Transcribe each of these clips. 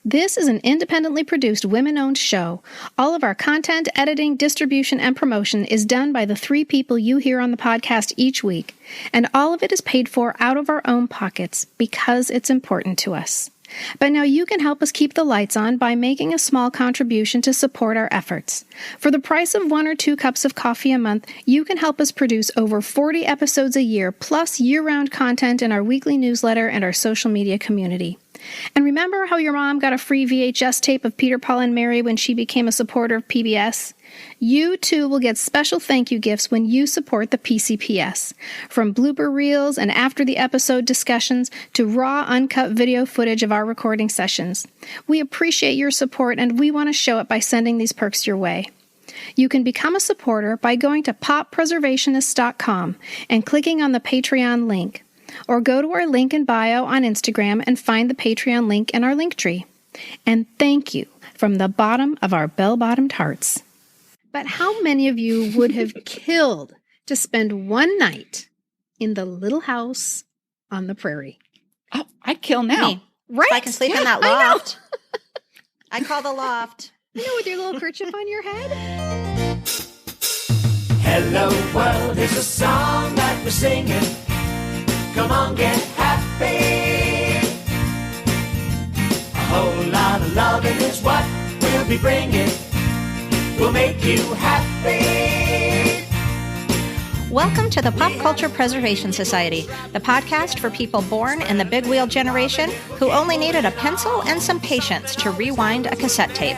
This is an independently produced, women-owned show. All of our content, editing, distribution, and promotion is done by the 3 people you hear on the podcast each week, and all of it is paid for out of our own pockets because it's important to us. But now you can help us keep the lights on by making a small contribution to support our efforts. For the price of 1 or 2 cups of coffee a month, you can help us produce over 40 episodes a year, plus year-round content in our weekly newsletter and our social media community. And remember how your mom got a free VHS tape of Peter, Paul, and Mary when she became a supporter of PBS? You, too, will get special thank you gifts when you support the PCPS. From blooper reels and after-the-episode discussions to raw, uncut video footage of our recording sessions. We appreciate your support, and we want to show it by sending these perks your way. You can become a supporter by going to poppreservationists.com and clicking on the Patreon link. Or go to our link in bio on Instagram and find the Patreon link in our link tree. And thank you from the bottom of our bell-bottomed hearts. But how many of you would have killed to spend one night in the little house on the prairie? Oh, I'd kill now. Me. Right? So I can sleep in that loft. I call the loft. You know, with your little kerchief on your head? Hello world, here's a song that we're singing. Come on, get happy. A whole lot of loving is what we'll be bringing. We'll make you happy. Welcome to the Pop Culture Preservation Society, the podcast for people born in the big wheel generation who only needed a pencil and some patience to rewind a cassette tape.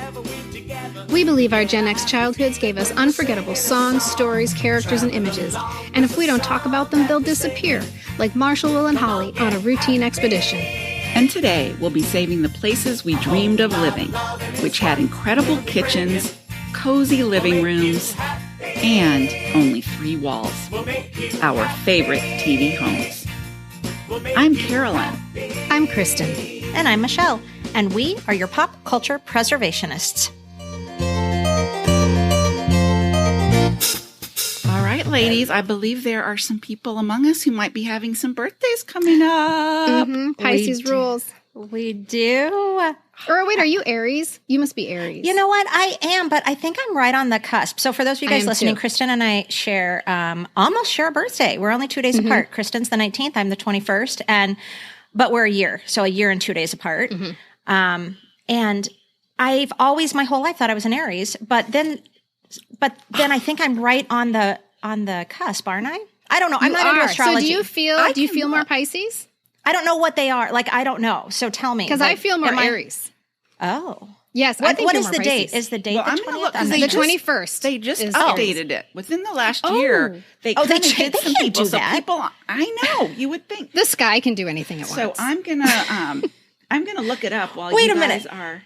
We believe our Gen X childhoods gave us unforgettable songs, stories, characters, and images. And if we don't talk about them, they'll disappear, like Marshall, Will, and Holly on a routine expedition. And today, we'll be saving the places we dreamed of living, which had incredible kitchens, cozy living rooms, and only 3 walls. Our favorite TV homes. I'm Carolyn. I'm Kristen. And I'm Michelle. And we are your pop culture preservationists. All right, ladies, I believe there are some people among us who might be having some birthdays coming up. Pisces rules. We do. Or wait, are you Aries? You must be Aries. You know what? I am, but I think I'm right on the cusp. So for those of you guys listening, too. Kristen and I share, almost share a birthday. We're only 2 days apart. Kristen's the 19th. I'm the 21st. But we're a year. So a year and 2 days apart. And I've always, my whole life, thought I was an Aries. But then I think I'm right on the cusp, aren't I? I don't know. I'm not into astrology. So do you feel more Pisces? I don't know what they are. Like, I don't know. So tell me. Because I feel more Aries. Oh. Yes, I think what you're is more the Pisces. date? Is the date Well, the I'm gonna 20th? look, 'cause The 21st. They just is updated it. Within the last year, they kind of did some can't people. do that. So people, I know, you would think. The sky can do anything at once. So I'm gonna look it up while Wait you a guys minute. are.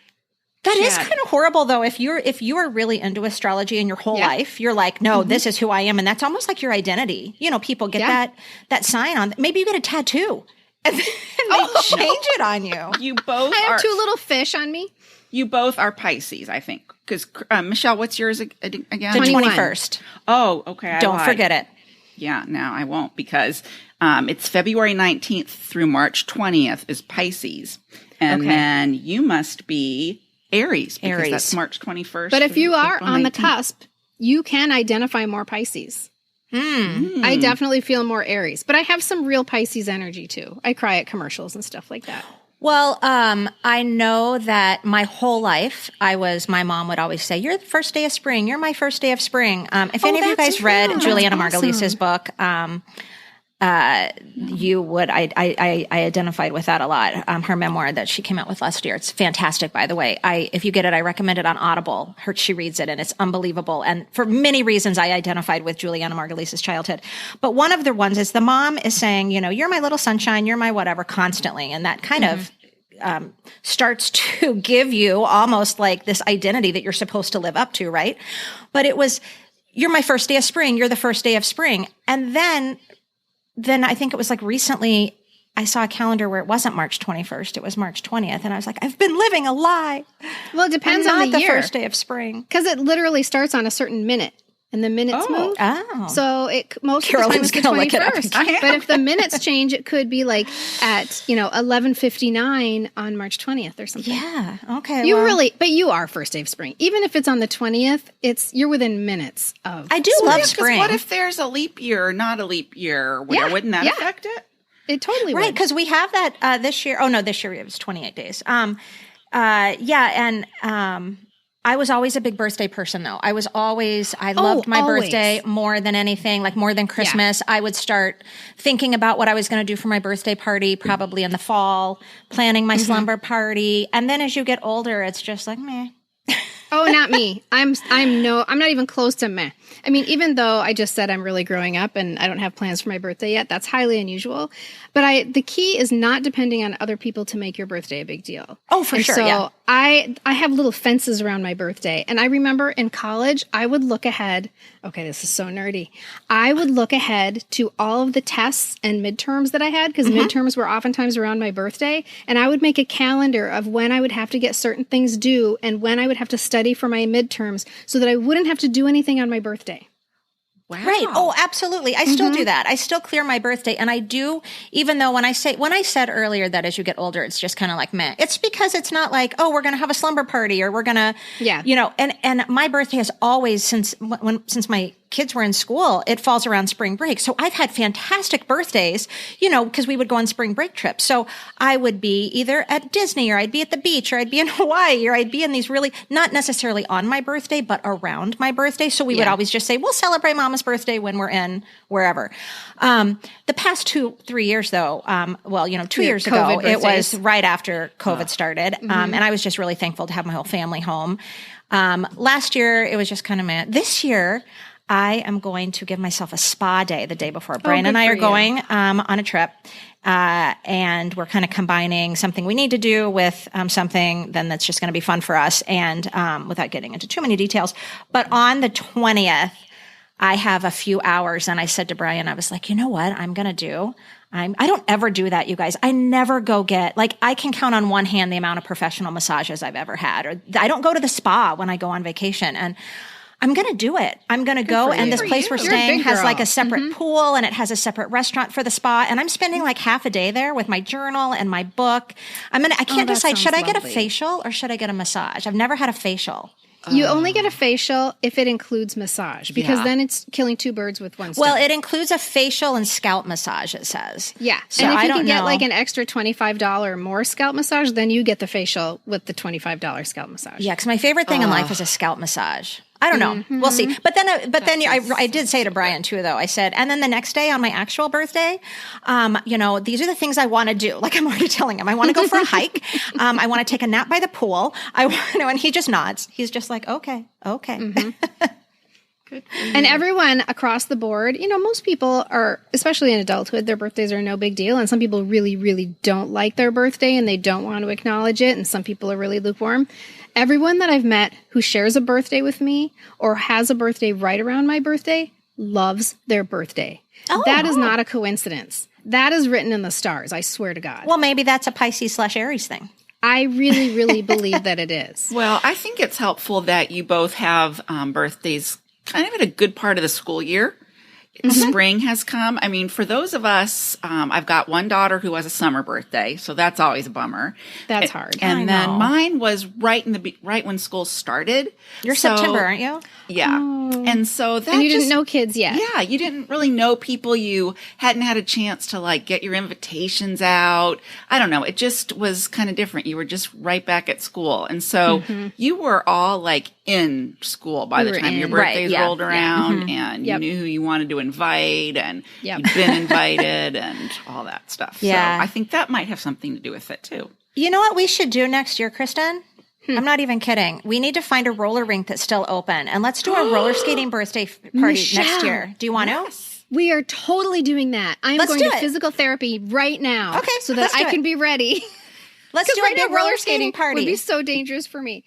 That is kind of horrible, though. If you are really into astrology in your whole life, you're like, no, this is who I am, and that's almost like your identity. You know, people get that sign on. Maybe you get a tattoo, and then they change it on you. You both I have are 2 little fish on me. You both are Pisces, I think. Because Michelle, what's yours again? The 21st. Oh, okay. Don't forget it. Yeah, no, I won't, because it's February 19th through March 20th is Pisces, and then you must be Aries, because that's March 21st. But if you are April on 19th. the cusp, you can identify more Pisces. I definitely feel more Aries, but I have some real Pisces energy too. I cry at commercials and stuff like that. Well, I know that my whole life, my mom would always say, you're the first day of spring. You're my first day of spring. If any of you guys read Juliana Margulies' book, you would, I identified with that a lot. Her memoir that she came out with last year. It's fantastic, by the way. If you get it, I recommend it on Audible. She reads it and it's unbelievable. And for many reasons, I identified with Juliana Margulies' childhood. But one of the ones is the mom is saying, you know, you're my little sunshine, you're my whatever constantly. And that kind of starts to give you almost like this identity that you're supposed to live up to, right? But it was, you're my first day of spring, you're the first day of spring. And then I think it was like recently I saw a calendar where it wasn't March 21st, it was March 20th. And I was like, I've been living a lie. Well, it depends I'm on not the year. First day of spring. Because it literally starts on a certain minute. and the minutes move. Oh. So most of the time Carolyn's it's the gonna look it up 21st. But if the minutes change, it could be like at 11:59 on March 20th or something. Yeah. Okay. But you are first day of spring. Even if it's on the 20th, you're within minutes of. I do love spring. What if there's a leap year or not a leap year? Wouldn't that affect it? It totally would. Right, because we have that this year. Oh, no, this year it was 28 days. I was always a big birthday person, though. I loved my birthday more than anything, like more than Christmas. Yeah. I would start thinking about what I was going to do for my birthday party, probably in the fall, planning my slumber party. And then as you get older, it's just like, meh. Oh, not me. I'm not even close to meh. I mean, even though I just said I'm really growing up and I don't have plans for my birthday yet, that's highly unusual. But the key is not depending on other people to make your birthday a big deal. Oh, for sure. So yeah. I have little fences around my birthday. And I remember in college, I would look ahead. Okay, this is so nerdy. I would look ahead to all of the tests and midterms that I had, because midterms were oftentimes around my birthday. And I would make a calendar of when I would have to get certain things due and when I would have to study for my midterms so that I wouldn't have to do anything on my birthday. Wow. Right. Oh, absolutely. I still do that. I still clear my birthday. And I do, even though when I said earlier that as you get older, it's just kind of like meh. It's because it's not like, oh, we're going to have a slumber party or we're going to, and my birthday has always, since my kids were in school, it falls around spring break. So I've had fantastic birthdays, because we would go on spring break trips. So I would be either at Disney or I'd be at the beach or I'd be in Hawaii or I'd be in these really, not necessarily on my birthday, but around my birthday. So we would always just say, we'll celebrate Mama's birthday when we're in wherever. The past 2-3 years though, 2 years ago, it was right after COVID started. And I was just really thankful to have my whole family home. Last year, it was just kind of meh. This year, I am going to give myself a spa day the day before. Brian and I are going on a trip, and we're kind of combining something we need to do with something then that's just going to be fun for us, and without getting into too many details. But on the 20th, I have a few hours, and I said to Brian, I was like, you know what I'm going to do? I don't ever do that, you guys. I never go I can count on one hand the amount of professional massages I've ever had, or I don't go to the spa when I go on vacation, and I'm going to do it. I'm going to go, and this place we're staying has like a separate pool, and it has a separate restaurant for the spa, and I'm spending like half a day there with my journal and my book. I can't decide, should I get a facial or should I get a massage? I've never had a facial. You only get a facial if it includes massage, because then it's killing two birds with one stone. Well, it includes a facial and scalp massage, it says. Yeah. So and if I you don't can get know. like an extra $25 more scalp massage, then you get the facial with the $25 scalp massage. Yeah, because my favorite thing in life is a scalp massage. I don't know. We'll see. But then I did say to Brian too, though. I said, and then the next day on my actual birthday, these are the things I want to do. Like I'm already telling him, I want to go for a hike. I want to take a nap by the pool. And he just nods. He's just like, okay. Good. And everyone across the board, most people are, especially in adulthood, their birthdays are no big deal. And some people really, really don't like their birthday and they don't want to acknowledge it. And some people are really lukewarm. Everyone that I've met who shares a birthday with me or has a birthday right around my birthday loves their birthday. That is not a coincidence. That is written in the stars. I swear to God. Well, maybe that's a Pisces/Aries thing. I really, really believe that it is. Well, I think it's helpful that you both have birthdays kind of at a good part of the school year. Spring has come. I mean, for those of us, I've got one daughter who has a summer birthday, so that's always a bummer. That's hard. And then mine was right when school started. You're September, aren't you? Yeah. Oh. And so that you didn't know kids yet. Yeah, you didn't really know people. You hadn't had a chance to get your invitations out. I don't know. It just was kind of different. You were just right back at school. And so you were all in school by the time your birthdays rolled around, and you knew who you wanted to invite, and you'd been invited and all that stuff. Yeah. So I think that might have something to do with it too. You know what we should do next year, Kristen? I'm not even kidding. We need to find a roller rink that's still open, and let's do a roller skating birthday party next year. Do you want to? We are totally doing that. I'm going to physical therapy right now, so that I can be ready. Let's do a big roller skating party. Would be so dangerous for me.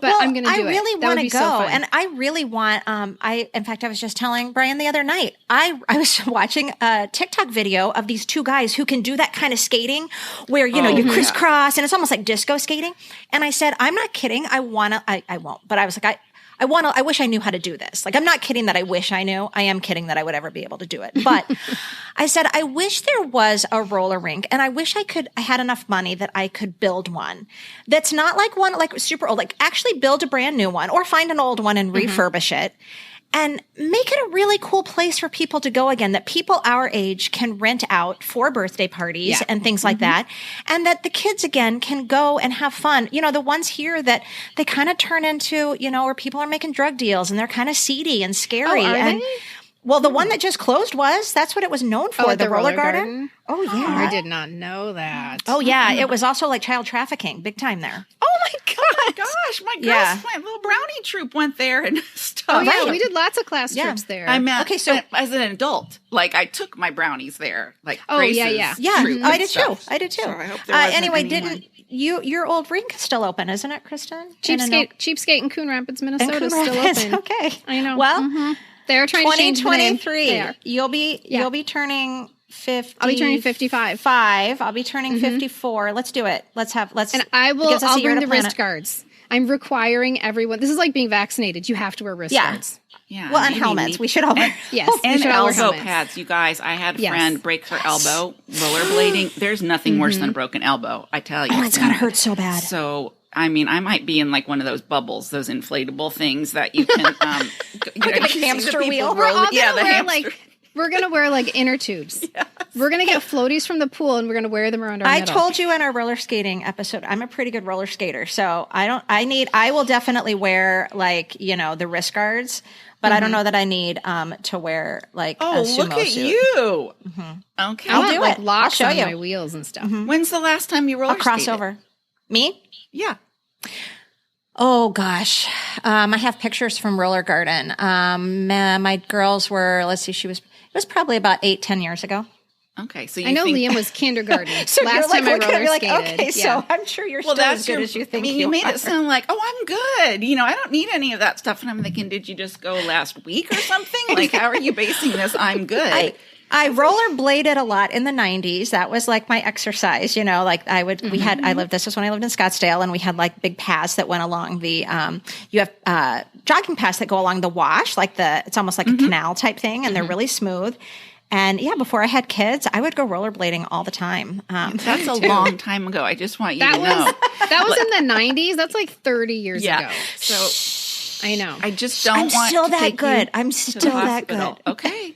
But I'm going to do it. I really want to go. And I really want, in fact, I was just telling Brian the other night, I was watching a TikTok video of these two guys who can do that kind of skating where, you crisscross and it's almost like disco skating. And I said, I'm not kidding. I won't. But I was like, I wish I knew how to do this. Like, I'm not kidding that I wish I knew. I am kidding that I would ever be able to do it. But I said, I wish there was a roller rink, and I wish I had enough money that I could build one that's not like one, like super old, like actually build a brand new one or find an old one and refurbish it. And make it a really cool place for people to go again, that people our age can rent out for birthday parties and things like that. And that the kids, again, can go and have fun. You know, the ones here that they kind of turn into, you know, where people are making drug deals and they're kind of seedy and scary. Are and they? Well, the one that just closed that's what it was known for, the roller garden. Oh, yeah. Oh, I did not know that. Oh, yeah. It was also like child trafficking, big time there. Oh, my God. Oh my gosh, my girls, my little brownie troop went there and stuff. Oh, yeah, we did lots of class trips there. I meant, okay, so as an adult, like I took my brownies there, like Grace's troop I and did stuff. too. I did too. So I hope there wasn't anyway, anyone. your old rink is still open, isn't it, Kristen? Cheapskate in Coon Rapids, Minnesota is still Rapids, open. Okay. I know. Well, they're trying to change the name. 2023. You'll be turning 50. I'll be turning 55. I'll be turning 54. Let's do it. And I'll bring the wrist guards. I'm requiring everyone. This is like being vaccinated. You have to wear wrist guards. Yeah. Well, and helmets. We should all wear. Yes. And we should all wear elbow helmets. pads, you guys. I had a friend break her elbow rollerblading. There's nothing worse than a broken elbow, I tell you. Oh, it's gotta hurt so bad. So, I mean, I might be in like one of those bubbles, those inflatable things that you can, Like a hamster wheel? We're all yeah, gonna the wear hamster. we're gonna wear like inner tubes. Yes. We're gonna get floaties from the pool and we're gonna wear them around our middle. I told you in our roller skating episode, I'm a pretty good roller skater. So I will definitely wear like, you know, the wrist guards, but I don't know that I need to wear like a sumo look at suit. you. Okay. I want do like it. locks I'll show on you. my wheels and stuff. When's the last time you roller A crossover. Me? Yeah. Oh gosh. I have pictures from Roller Garden. My girls were, let's see, it was probably about 8-10 years ago. Okay. So you I know think, Liam was kindergarten. So last time I roller skated. okay, so I'm sure you're still as good as you think you made it sound like, oh, I'm good. You know, I don't need any of that stuff. And I'm thinking, did you just go last week or something? Like, how are you basing this? I'm good. I rollerbladed a lot in the 90s. That was like my exercise, you know, like this was when I lived in Scottsdale, and we had like big paths that went along the, you have jogging paths that go along the wash, like it's almost like a canal type thing, and they're really smooth. And yeah, before I had kids, I would go rollerblading all the time. That's a long time ago. I just want you to know. That was in the 90s. That's like 30 years ago. So I know. I just don't want still to that take good. you I'm to still the that hospital. good. Okay.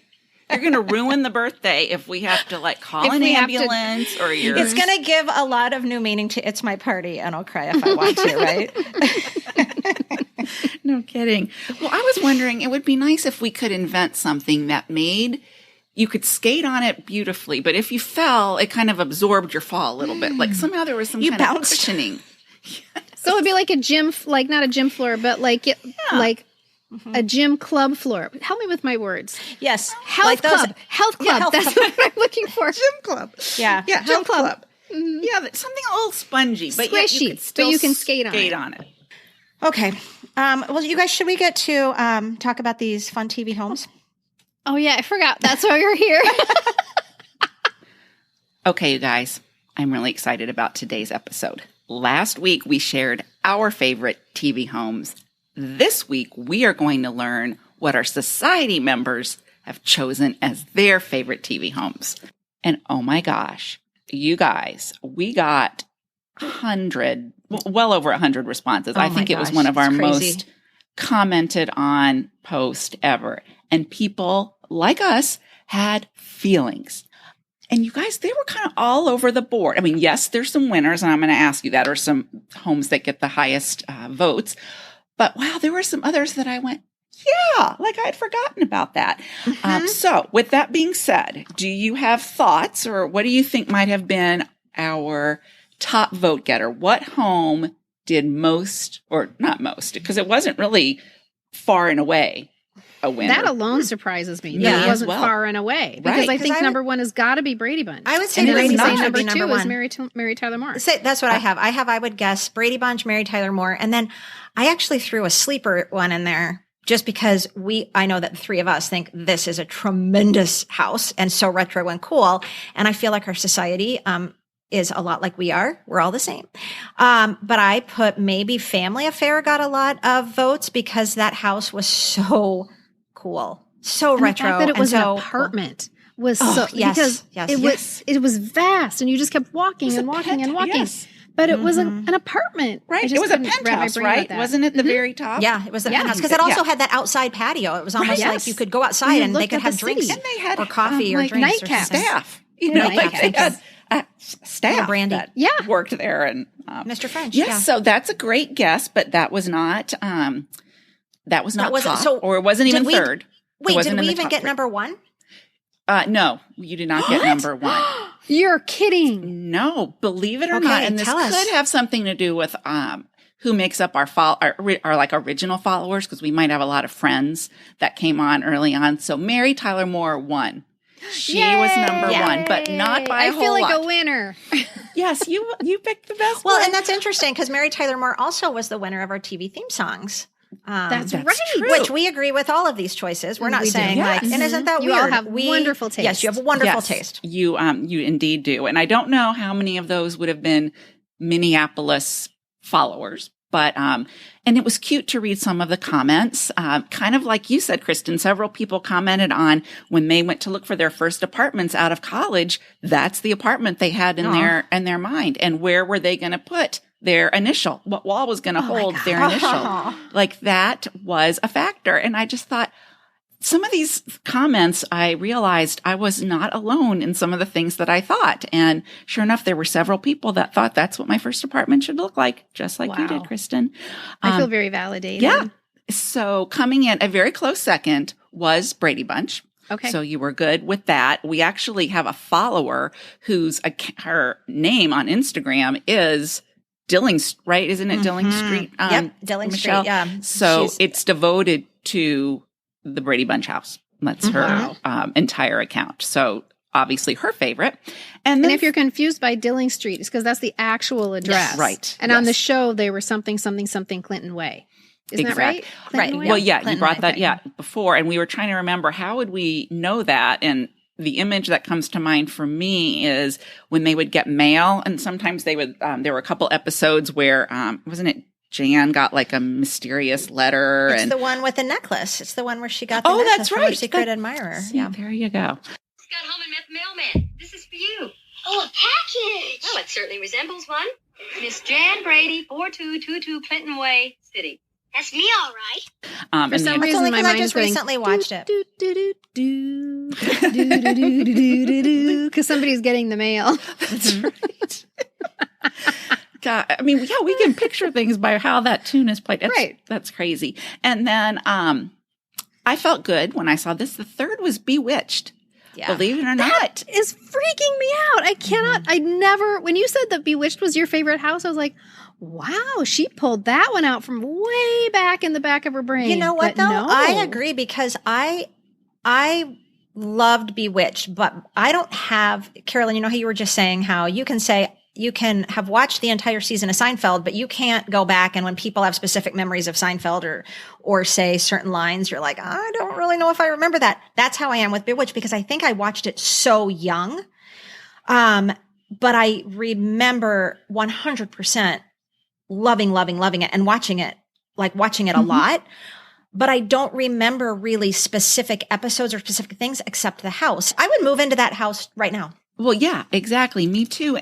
You're going to ruin the birthday if we have to like call an ambulance or you're... It's going to give a lot of new meaning to It's My Party, and I'll cry if I want to, right? No kidding. Well, I was wondering, it would be nice if we could invent something that made... You could skate on it beautifully, but if you fell, it kind of absorbed your fall a little bit. Like somehow there was some kind of cushioning. So it'd be like a gym, like not a gym floor, but like a gym club floor. Help me with my words. Yes. Health club. Health club. health That's club. what I'm looking for. Gym club. Yeah. Yeah, Gym health club. Yeah, that's something a little spongy, but yet Squishy, you could still but you can skate on it. Okay. Well, you guys, should we get to talk about these fun TV homes? Oh, yeah, I forgot. That's why you're here. Okay, you guys, I'm really excited about today's episode. Last week, we shared our favorite TV homes. This week, we are going to learn what our society members have chosen as their favorite TV homes. And oh my gosh, you guys, we got well over 100 responses. I think it was one of our most commented on post ever. And people like us had feelings. And you guys, they were kind of all over the board. I mean, yes, there's some winners, and I'm going to ask you that, or some homes that get the highest votes. But wow, there were some others that I went, yeah, like I had forgotten about that. So with that being said, do you have thoughts, or what do you think might have been our top vote getter? What home did most, or not most, because it wasn't really far and away a winner. That alone surprises me. Yeah, That it wasn't well. far and away. Because Right. I think number one has got to be Brady Bunch. I would say and then Brady I would say Bunch would number be two number is one. Mary Tyler Moore. That's what I have. I would guess, Brady Bunch, Mary Tyler Moore. And then I actually threw a sleeper one in there just because I know that the three of us think this is a tremendous house and so retro and cool. And I feel like our society is a lot like we are. We're all the same. But I put maybe Family Affair got a lot of votes because that house was so cool, so and retro. The fact that it was so an apartment was yes, because it was vast, and you just kept walking and walking and walking. Yes. But it was an apartment. Right. It was a penthouse, right? Wasn't it the very top? Yeah, it was the penthouse because it also had that outside patio. It was almost like you could go outside and they could have drinks and they had or coffee or like drinks nightcaps. or staff. You know, like they had staff Brandy. that worked there. And Mr. French. Yes, so that's a great guess, but that was not top, or it wasn't even third. Wait, did we even get number one? No, you did not get number one. You're kidding. No, believe it or not. And this could have something to do with who makes up our like original followers, because we might have a lot of friends that came on early on. So Mary Tyler Moore won. She was number one, but not by a whole lot. I feel like a winner. Yes, you picked the best Well, one. and that's interesting because Mary Tyler Moore also was the winner of our TV theme songs. That's right. True. Which we agree with all of these choices. We're not saying like, and isn't that you weird? all have wonderful taste. Yes, you have a wonderful taste. You indeed do. And I don't know how many of those would have been Minneapolis followers, but and it was cute to read some of the comments. Kind of like you said, Kristen, several people commented on when they went to look for their first apartments out of college. That's the apartment they had in their mind, and where were they going to put their initial? What wall was going to hold their initial? Like that was a factor. And I just thought some of these comments, I realized I was not alone in some of the things that I thought. And sure enough, there were several people that thought that's what my first apartment should look like, just like you did, Kristen. I feel very validated. Yeah. So coming in a very close second was Brady Bunch. Okay. So you were good with that. We actually have a follower whose her name on Instagram is Dilling, right? Isn't it Dilling Street? Yep, Dilling Michelle? Street, yeah. So it's devoted to the Brady Bunch house. That's her entire account. So obviously her favorite. And then if you're confused by Dilling Street, it's because that's the actual address. Yes, right. And on the show, they were something Clinton Way. Isn't that right? Right. Well, yeah, Clinton you brought Way. that, before. And we were trying to remember, how would we know that? And the image that comes to mind for me is when they would get mail, and sometimes they would, there were a couple episodes where, wasn't it Jan got like a mysterious letter? It's the one with the necklace. It's the one where she got the necklace that's from right. her secret admirer. See, there you go. Just got home and met the mailman. This is for you. Oh, a package. Well, it certainly resembles one. Miss Jan Brady, 4222 Clinton Way, City. That's me, all right. For some reason, my I mind just is recently watched it. Because somebody's getting the mail. That's right. God, I mean, yeah, we can picture things by how that tune is played. That's crazy. And then I felt good when I saw this. The third was Bewitched. Yeah. Believe it or not. That is freaking me out. I cannot, when you said that Bewitched was your favorite house, I was like, wow, she pulled that one out from way back in the back of her brain. You know what, but though? no. I agree because I loved Bewitched, but I don't have, Carolyn, you know how you were just saying how you can have watched the entire season of Seinfeld, but you can't go back and when people have specific memories of Seinfeld or say certain lines, you're like, I don't really know if I remember that. That's how I am with Bewitched because I think I watched it so young. But I remember 100% loving it and watching it a lot. But I don't remember really specific episodes or specific things except the house. I would move into that house right now. Well, yeah, exactly. Me too.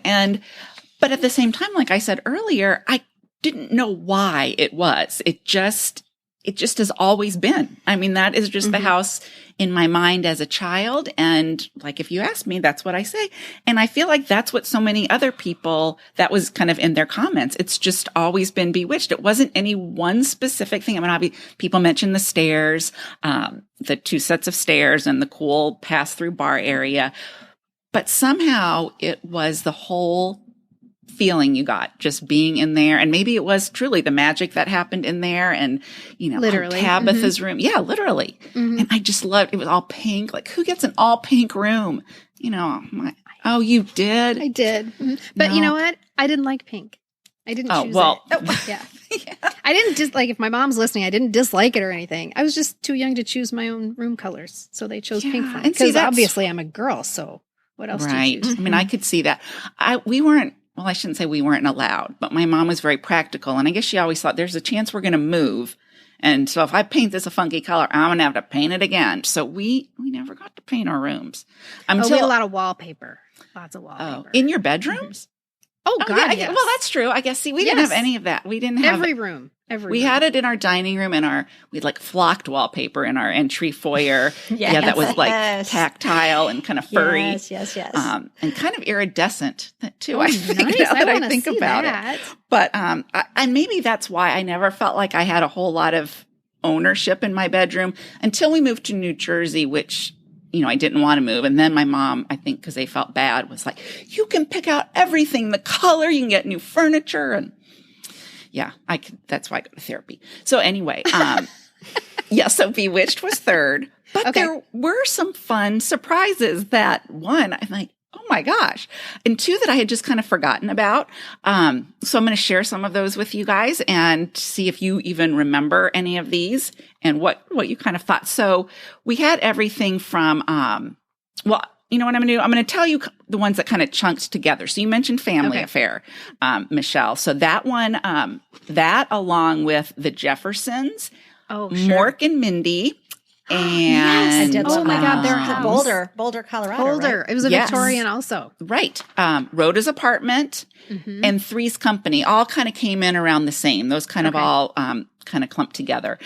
But at the same time, like I said earlier, I didn't know why it was. It just has always been. I mean, that is just the house in my mind as a child. And like, if you ask me, that's what I say. And I feel like that's what so many other people, that was kind of in their comments. It's just always been Bewitched. It wasn't any one specific thing. I mean, people mentioned the stairs, the 2 sets of stairs and the cool pass-through bar area. But somehow it was the whole feeling you got just being in there. And maybe it was truly the magic that happened in there and, literally Tabitha's room. Yeah, literally. And I just loved, it was all pink. Like, who gets an all pink room? Oh, you did? I did. But you know what? I didn't like pink. I didn't choose it. Yeah. I didn't if my mom's listening, I didn't dislike it or anything. I was just too young to choose my own room colors. So they chose pink for me. Because obviously I'm a girl, so What else Right. do you choose? I mean, I could see that. I shouldn't say we weren't allowed, but my mom was very practical. And I guess she always thought there's a chance we're going to move. And so if I paint this a funky color, I'm going to have to paint it again. So we never got to paint our rooms. We had a lot of wallpaper. Lots of wallpaper. In your bedrooms? Oh, God, yeah. yes. Well, that's true. I guess, we didn't have any of that. We didn't have every room. We had it in our dining room and we had like flocked wallpaper in our entry foyer. Yeah, that was like tactile and kind of furry. Yes. And kind of iridescent too. Oh, I think nice. now that I wanna think see about that. it. But and maybe that's why I never felt like I had a whole lot of ownership in my bedroom until we moved to New Jersey, which I didn't want to move. And then my mom, I think because they felt bad, was like, you can pick out everything, the color, you can get new furniture. And yeah, that's why I go to therapy. So anyway, so Bewitched was third, but there were some fun surprises that one, I'm like, oh my gosh. And two that I had just kind of forgotten about. So I'm going to share some of those with you guys and see if you even remember any of these and what you kind of thought. So we had everything from, you know what I'm going to do? I'm going to tell you the ones that kind of chunked together. So you mentioned Family Affair, Michelle. So that one, that along with the Jeffersons, Mork and Mindy, and I did love my God, their house. Boulder, Colorado. Boulder. Right? It was a Victorian also. Right. Rhoda's Apartment and Three's Company all kind of came in around the same. Those kind of all kind of clumped together.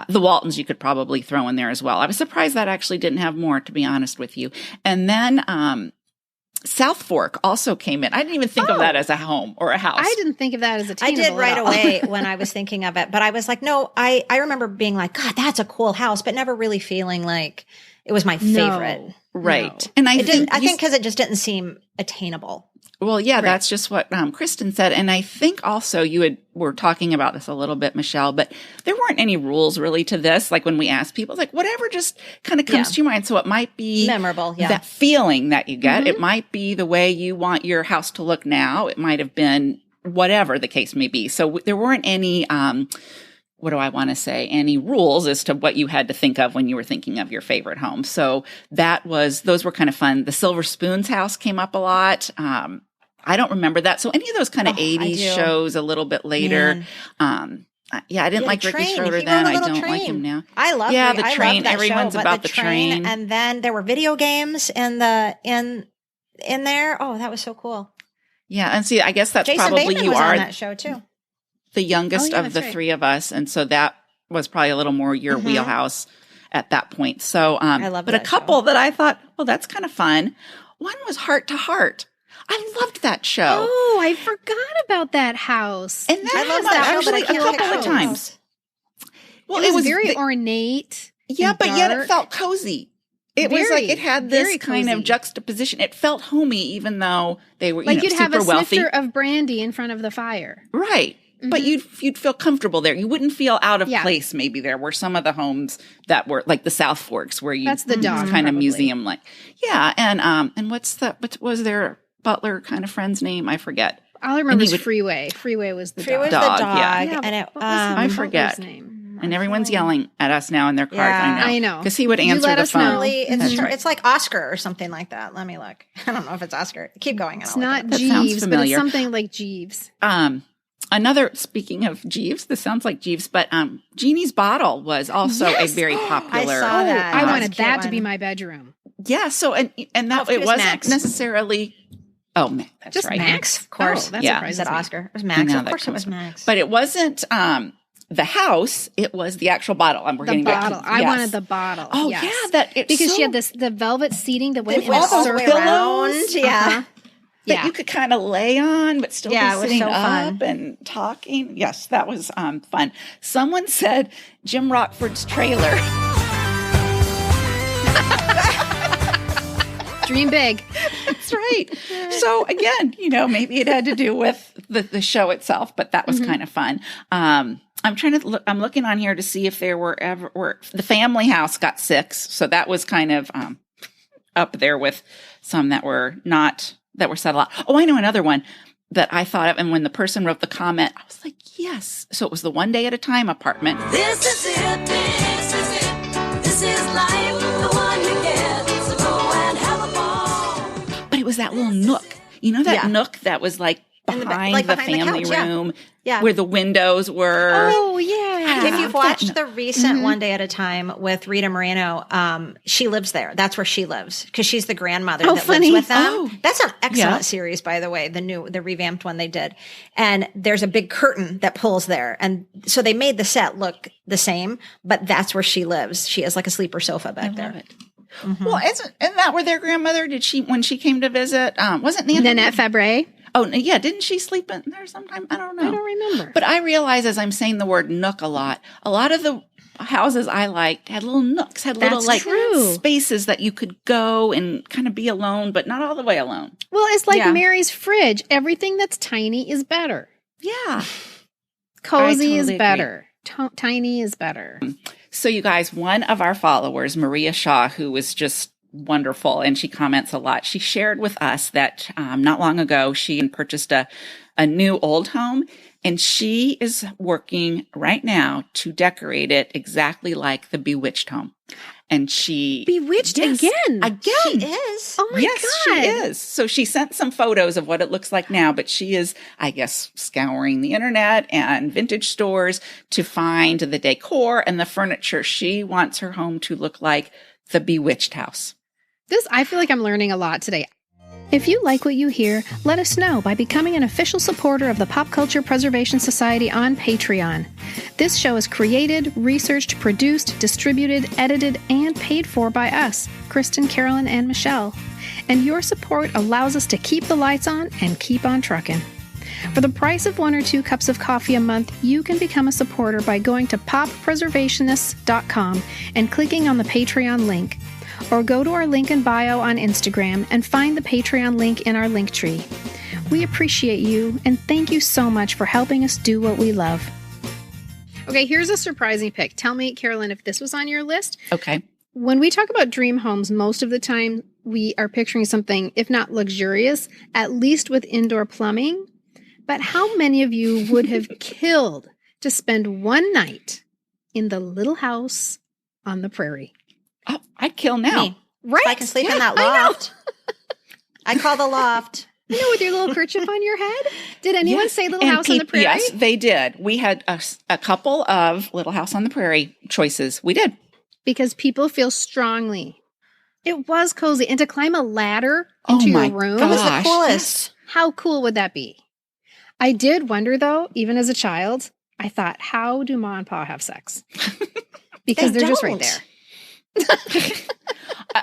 The Waltons you could probably throw in there as well. I was surprised that actually didn't have more, to be honest with you. And then South Fork also came in. I didn't even think of that as a home or a house. I didn't think of that as attainable. I did right away when I was thinking of it, but I was like, no, I remember being like, God, that's a cool house, but never really feeling like it was my favorite. Right. No. And I think because it just didn't seem attainable. Well, yeah, that's just what Kristen said. And I think also were talking about this a little bit, Michelle, but there weren't any rules really to this. Like when we asked people, like whatever just kind of comes to your mind. So it might be memorable, that feeling that you get. It might be the way you want your house to look now. It might have been whatever the case may be. So there weren't any, what do I want to say? Any rules as to what you had to think of when you were thinking of your favorite home. So those were kind of fun. The Silver Spoons house came up a lot. I don't remember that. So any of those kind of 80s shows a little bit later. I didn't like Ricky Schroeder then. I don't like him now. I love the train. Everyone's about the train. And then there were video games in there. Oh, that was so cool. Yeah, and see, I guess that's Jason probably Bateman you was are on that show too. The youngest of the three of us, and so that was probably a little more your wheelhouse at that point. So, I love but a couple that I thought, well, that's kind of fun. One was Heart to Heart. I loved that show. Oh, I forgot about that house. And that I love that show, actually but I a can't couple of times. Well, it was very ornate. Yeah, but yet it felt cozy. It was like it had this kind of juxtaposition. It felt homey, even though they were like you'd super have a wealthy. snifter of brandy in front of the fire, right? But you'd feel comfortable there. You wouldn't feel out of place. Maybe there were some of the homes that were like the South Forks, where that's the dog kind of museum, like and what was their butler kind of friend's name? I forget. All I remember is Freeway. Freeway was the dog. Yeah. And I forget. His name? And everyone's yelling at us now in their cars. I know. Because he would answer the phone. It's like Oscar or something like that. Let me look. I don't know if it's Oscar. Keep going. It's not Jeeves, but it's something like Jeeves. Speaking of Jeeves, this sounds like Jeeves, but Jeannie's Bottle was also a very popular. I saw that. I wanted that to be my bedroom. Yeah. So, and that it wasn't Max. Necessarily. Oh, that's just right. Max, of course. That's surprising. Said Oscar. It was Max. Of course, it was Max. But it wasn't the house. It was the actual bottle. And we're getting bottle. I wanted the bottle. Oh, yes. Because she had the velvet seating that went in all the way around. Yeah. That you could kind of lay on, but still be sitting up fun. and talking. Yes, that was fun. Someone said Jim Rockford's trailer. Dream big. That's right. So again, maybe it had to do with the show itself, but that was kind of fun. I'm trying to look. I'm looking on here to see if there were the Family House got 6, so that was kind of up there with some that were said a lot. Oh, I know another one that I thought of, and when the person wrote the comment, I was like, yes. So it was the One Day at a Time apartment. This is it. This is it. This is life. The one you get. So go and have a ball. was that little nook. You know that nook that was like behind the family room where the windows were? Oh, yeah. If you've watched the recent One Day at a Time with Rita Moreno, she lives there. That's where she lives because she's the grandmother that lives with them. Oh. That's an excellent series, by the way, the revamped one they did. And there's a big curtain that pulls there. And so they made the set look the same, but that's where she lives. She has like a sleeper sofa back there. It. Mm-hmm. Well, isn't that where their grandmother when she came to visit? Wasn't Nanette Fabre? Oh, yeah. Didn't she sleep in there sometime? I don't know. I don't remember. But I realize as I'm saying the word nook a lot of the houses I liked had little nooks, had little spaces that you could go and kind of be alone, but not all the way alone. Well, it's like Mary's fridge. Everything that's tiny is better. Yeah. Cozy is better. Tiny is better. So you guys, one of our followers, Maria Shaw, who was just wonderful, and she comments a lot. She shared with us that not long ago, she purchased a new old home, and she is working right now to decorate it exactly like the Bewitched home. And she... Bewitched again? Again. She is? Oh, my God. Yes, she is. So she sent some photos of what it looks like now, but she is, I guess, scouring the internet and vintage stores to find the decor and the furniture. She wants her home to look like the Bewitched house. I feel like I'm learning a lot today. If you like what you hear, let us know by becoming an official supporter of the Pop Culture Preservation Society on Patreon. This show is created, researched, produced, distributed, edited, and paid for by us, Kristen, Carolyn, and Michelle. And your support allows us to keep the lights on and keep on trucking. For the price of 1 or 2 cups of coffee a month, you can become a supporter by going to poppreservationists.com and clicking on the Patreon link. Or go to our link in bio on Instagram and find the Patreon link in our link tree. We appreciate you and thank you so much for helping us do what we love. Okay, here's a surprising pick. Tell me, Carolyn, if this was on your list. Okay. When we talk about dream homes, most of the time we are picturing something, if not luxurious, at least with indoor plumbing. But how many of you would have killed to spend one night in the little house on the prairie? Oh, I'd kill now. Me. Right? If I can sleep in that loft. I call the loft. You know, with your little kerchief on your head? Did anyone say Little House on the Prairie? Yes, they did. We had a couple of Little House on the Prairie choices. We did. Because people feel strongly. It was cozy. And to climb a ladder into your room. That was the coolest. How cool would that be? I did wonder, though, even as a child, I thought, how do Ma and Pa have sex? Because they're just right there.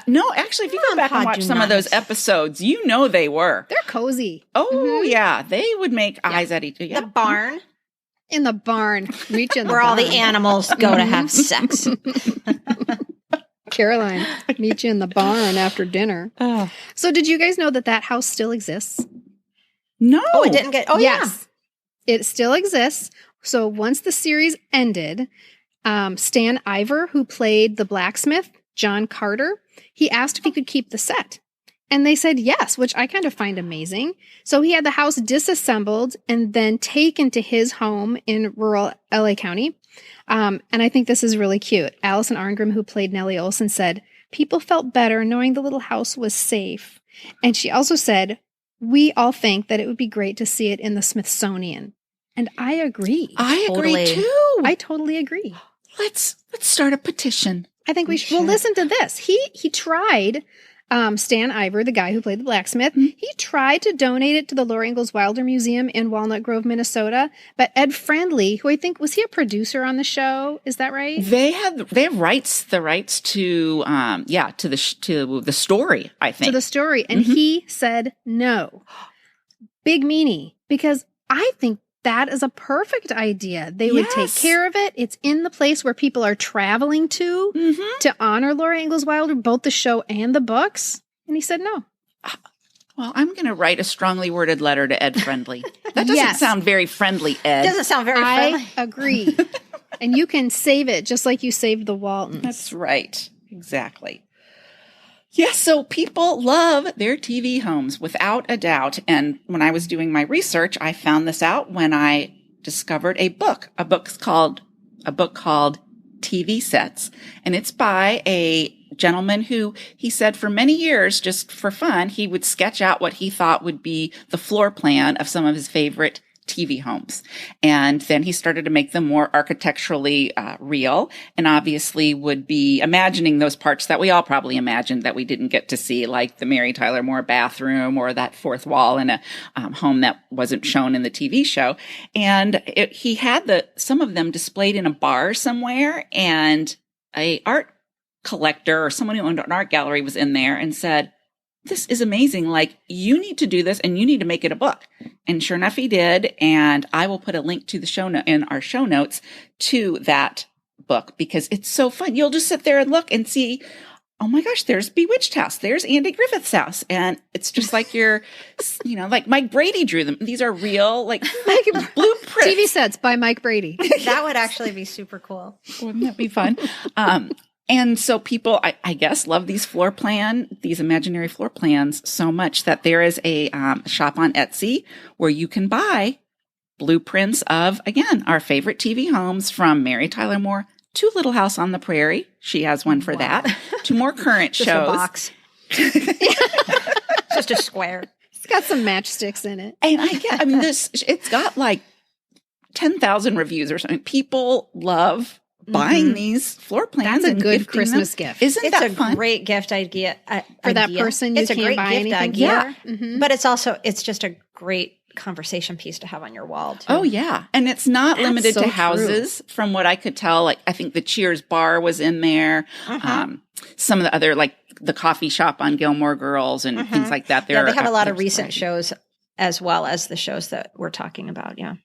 No, actually, if you go back and watch some of those episodes, you know they were. They're cozy. Oh, yeah. They would make eyes at each other. The barn. In the barn. Reach in the Where barn. all the animals go to have sex. Caroline, meet you in the barn after dinner. Oh. So did you guys know that house still exists? No. Oh, it didn't get... Oh, yes. Yeah. It still exists. So once the series ended... Stan Ivor, who played the blacksmith, John Carter, he asked if he could keep the set. And they said yes, which I kind of find amazing. So he had the house disassembled and then taken to his home in rural LA County. And I think this is really cute. Allison Arngrim, who played Nellie Olson, said, people felt better knowing the little house was safe. And she also said, we all think that it would be great to see it in the Smithsonian. And I agree. I agree too. I totally agree. Let's start a petition. I think we should. Well, listen to this. He tried, Stan Ivor, the guy who played the blacksmith, he tried to donate it to the Laura Ingalls Wilder Museum in Walnut Grove, Minnesota. But Ed Friendly, who I think, was he a producer on the show? Is that right? They have the rights to the story, I think. To the story. And he said no. Big meanie. Because I think that is a perfect idea. They would take care of it. It's in the place where people are traveling to honor Laura Ingalls Wilder, both the show and the books. And he said no. Well, I'm going to write a strongly worded letter to Ed Friendly. That doesn't sound very friendly, Ed. It doesn't sound very friendly. I agree. And you can save it just like you saved the Waltons. That's right. Exactly. Yes, so people love their TV homes without a doubt. And when I was doing my research, I found this out when I discovered a book called TV Sets. And it's by a gentleman who he said for many years, just for fun, he would sketch out what he thought would be the floor plan of some of his favorite TV homes. And then he started to make them more architecturally real, and obviously would be imagining those parts that we all probably imagined that we didn't get to see, like the Mary Tyler Moore bathroom or that fourth wall in a home that wasn't shown in the TV show. And he had some of them displayed in a bar somewhere, and a art collector or someone who owned an art gallery was in there and said, "This is amazing. Like, you need to do this and you need to make it a book." And sure enough, he did. And I will put a link to the show in our show notes to that book, because it's so fun. You'll just sit there and look and see, oh my gosh, there's Bewitched House. There's Andy Griffith's house. And it's just like like Mike Brady drew them. These are real, like blueprints. TV sets by Mike Brady. That would actually be super cool. Wouldn't that be fun? And so people, I guess, love these imaginary floor plans so much that there is a shop on Etsy where you can buy blueprints of, again, our favorite TV homes, from Mary Tyler Moore to Little House on the Prairie. She has one for that. To more current Just shows. A box. Just a square. It's got some matchsticks in it. And it's got like 10,000 reviews or something. People love buying these floor plans. That's a good Christmas gift. Isn't that fun? It's a great gift idea. For that person, you can't buy anything. Idea. Yeah. Mm-hmm. But it's just a great conversation piece to have on your wall, too. Oh, yeah. And it's not limited to houses, from what I could tell. Like, I think the Cheers bar was in there. Some of the other, like the coffee shop on Gilmore Girls and things like that. They have a lot of recent shows as well as the shows that we're talking about. Yeah.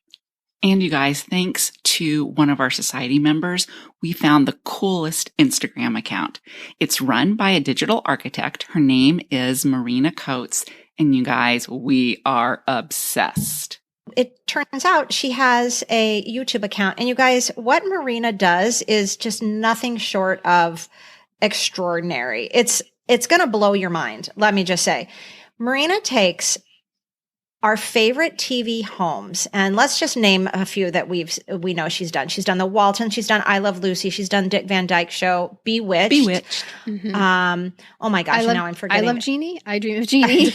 And you guys, thanks to one of our society members, we found the coolest Instagram account. It's run by a digital architect. Her name is Marina Coates. And you guys, we are obsessed. It turns out she has a YouTube account. And you guys, what Marina does is just nothing short of extraordinary. It's going to blow your mind. Let me just say, Marina takes our favorite TV homes, and let's just name a few that we know she's done. She's done The Walton. She's done I Love Lucy. She's done Dick Van Dyke Show. Bewitched. Mm-hmm. Oh my gosh! Now I'm forgetting. I Love Jeannie. I Dream of Jeannie.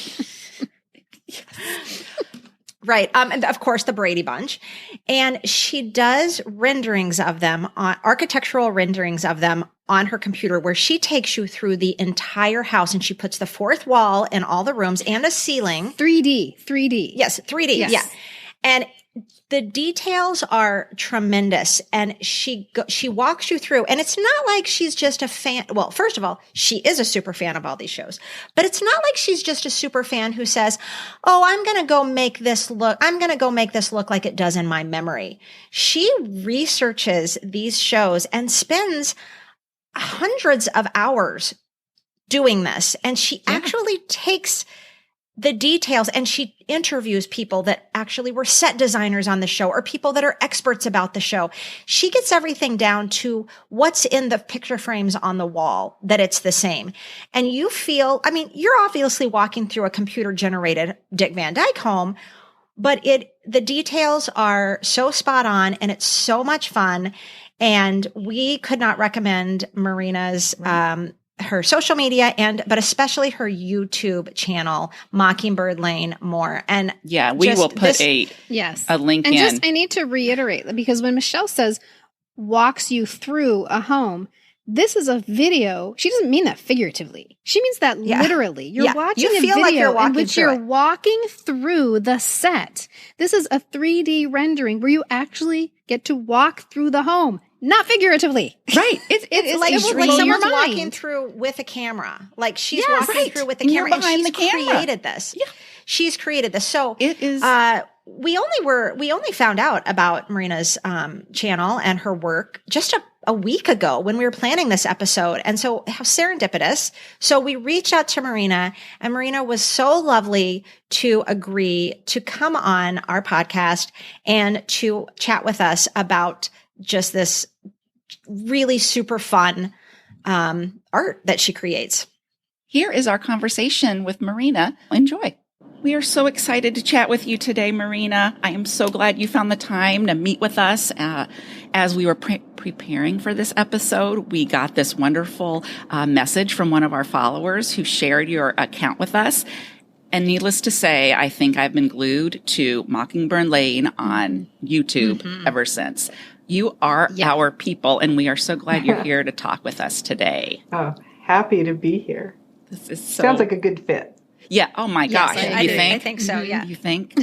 Right. And of course, the Brady Bunch. And she does renderings of them, architectural renderings of them on her computer, where she takes you through the entire house, and she puts the fourth wall in all the rooms and a ceiling. 3D. Yes, 3D. Yes. Yeah. And the details are tremendous. And she walks you through, and it's not like she's just a fan. Well, first of all, she is a super fan of all these shows, but it's not like she's just a super fan who says, "Oh, I'm going to go make this look like it does in my memory." She researches these shows and spends hundreds of hours doing this. And she actually takes the details and she interviews people that actually were set designers on the show or people that are experts about the show. She gets everything down to what's in the picture frames on the wall, that it's the same. And you feel, you're obviously walking through a computer generated Dick Van Dyke home, but the details are so spot on and it's so much fun. And we could not recommend Marina's, her social media but especially her YouTube channel, Mockingbird Lane, more. And yeah, we will put a link in. And I need to reiterate, because when Michelle says walks you through a home, this is a video. She doesn't mean that figuratively. She means that literally. You're watching a video in which you're walking through the set. This is a 3D rendering where you actually get to walk through the home. Not figuratively. Right. It's like someone's walking through with a camera. Like she's walking through with a camera, and she's created this. Yeah. She's created this. So it is. We only found out about Marina's channel and her work just a week ago when we were planning this episode. And so how serendipitous. So we reached out to Marina, and Marina was so lovely to agree to come on our podcast and to chat with us about just this really super fun art that she creates. Here is our conversation with Marina. Enjoy. We are so excited to chat with you today, Marina. I am so glad you found the time to meet with us. As we were preparing for this episode, we got this wonderful message from one of our followers who shared your account with us. And needless to say, I think I've been glued to Mockingbird Lane on YouTube ever since. You are our people, and we are so glad you're here to talk with us today. Oh, happy to be here. This is Sounds like a good fit. Yeah. Oh my gosh. I You think? I think so. Yeah. You think?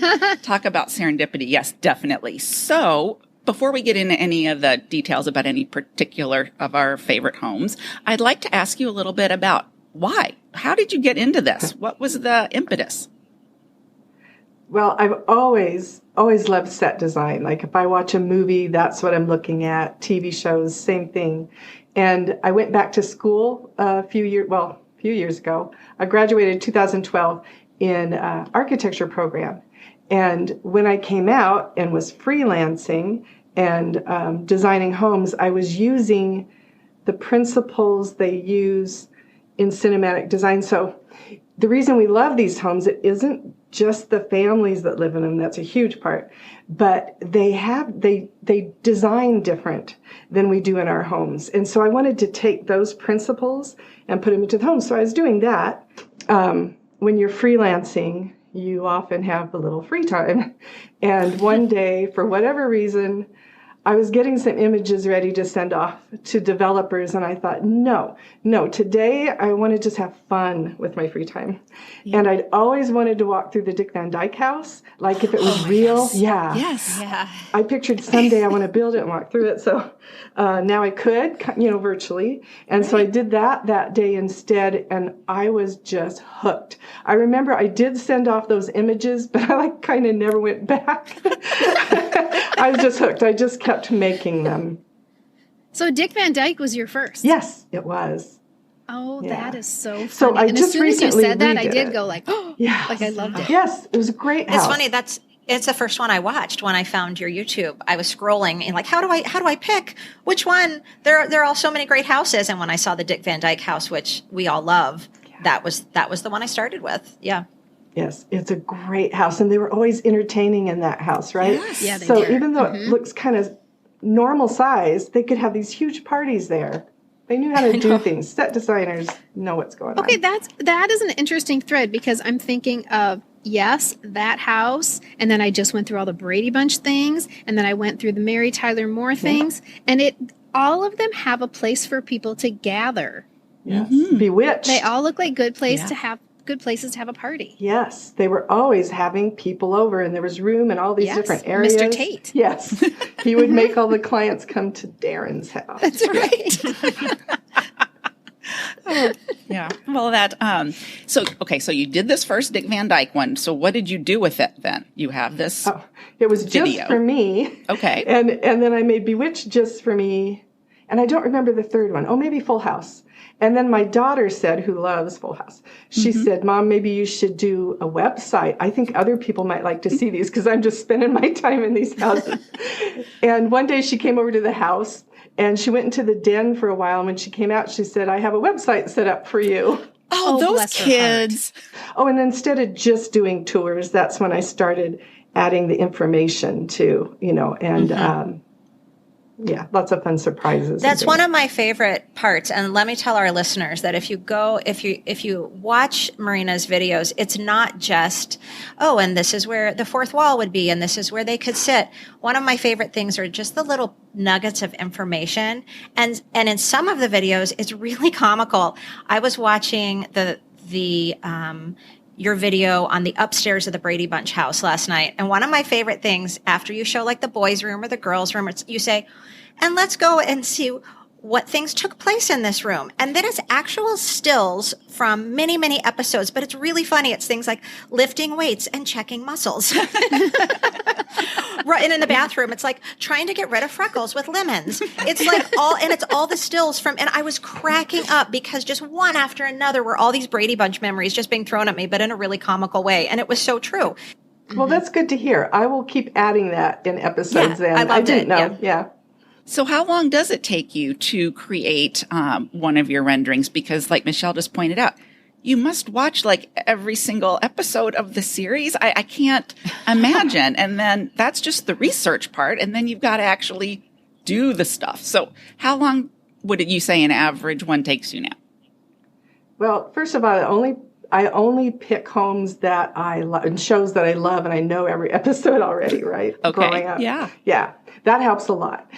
Talk about serendipity. Yes, definitely. So before we get into any of the details about any particular of our favorite homes, I'd like to ask you a little bit about why. How did you get into this? What was the impetus? Well, I've always loved set design. Like if I watch a movie, that's what I'm looking at. TV shows, same thing. And I went back to school a few years ago. I graduated in 2012 in architecture program. And when I came out and was freelancing and designing homes, I was using the principles they use in cinematic design. So the reason we love these homes, it isn't just the families that live in them. That's a huge part. But they design different than we do in our homes. And so I wanted to take those principles and put them into the home. So I was doing that. When you're freelancing, you often have a little free time. And one day, for whatever reason, I was getting some images ready to send off to developers, and I thought, no, today I want to just have fun with my free time. Yeah. And I'd always wanted to walk through the Dick Van Dyke house, like if it was real. Yes. Yeah. Yes. Yeah. I pictured someday I want to build it and walk through it. So now I could, virtually. And so I did that day instead, and I was just hooked. I remember I did send off those images, but I kind of never went back. I was just hooked. I just kept making them. So Dick Van Dyke was your first? Yes, it was. Oh, yeah. That is so funny. So I and just as soon as you said that, I did it. go like, oh, yes. Like I loved it. Yes, it was a great house. It's funny. It's the first one I watched when I found your YouTube. I was scrolling and like, how do I pick which one? There are all so many great houses. And when I saw the Dick Van Dyke house, which we all love, that was the one I started with. Yeah. Yes, it's a great house. And they were always entertaining in that house, right? Yes. Yeah, they so did. Even though it looks kind of normal size, they could have these huge parties there. They knew how to do things. Set designers know what's going on. Okay, that is an interesting thread because I'm thinking of, yes, that house, and then I just went through all the Brady Bunch things, and then I went through the Mary Tyler Moore things, and all of them have a place for people to gather. Yes. Bewitched. They all look like good places to have a party. Yes, they were always having people over, and there was room in all these different areas. Mr. Tate. Yes, he would make all the clients come to Darren's house. That's right. Yeah. Well, so you did this first Dick Van Dyke one. So what did you do with it then? You have this it was video. Just for me. Okay. And then I made Bewitched just for me. And I don't remember the third one. Oh, maybe Full House. And then my daughter said, who loves Full House, she said, Mom, maybe you should do a website. I think other people might like to see these because I'm just spending my time in these houses. And one day she came over to the house and she went into the den for a while. And when she came out, she said, I have a website set up for you. Oh, those kids. Oh, and instead of just doing tours, that's when I started adding the information too, and yeah, lots of fun surprises. That's one of my favorite parts. And let me tell our listeners that if you watch Marina's videos, it's not just, and this is where the fourth wall would be, and this is where they could sit. One of my favorite things are just the little nuggets of information. And in some of the videos, it's really comical. I was watching your video on the upstairs of the Brady Bunch house last night. And one of my favorite things after you show like the boys' room or the girls' room, you say, and let's go and see what things took place in this room. And then it's actual stills from many, many episodes, but it's really funny. It's things like lifting weights and checking muscles. Right. And in the bathroom, it's like trying to get rid of freckles with lemons. It's like it's all the stills and I was cracking up because just one after another were all these Brady Bunch memories just being thrown at me, but in a really comical way. And it was so true. Well, that's good to hear. I will keep adding that in episodes then. I didn't know. Yeah. So how long does it take you to create one of your renderings? Because like Michelle just pointed out, you must watch like every single episode of the series. I can't imagine. And then that's just the research part. And then you've got to actually do the stuff. So how long would you say an average one takes you now? Well, first of all, I only pick homes that I love and shows that I love, and I know every episode already, right? Okay. Growing up. Yeah. That helps a lot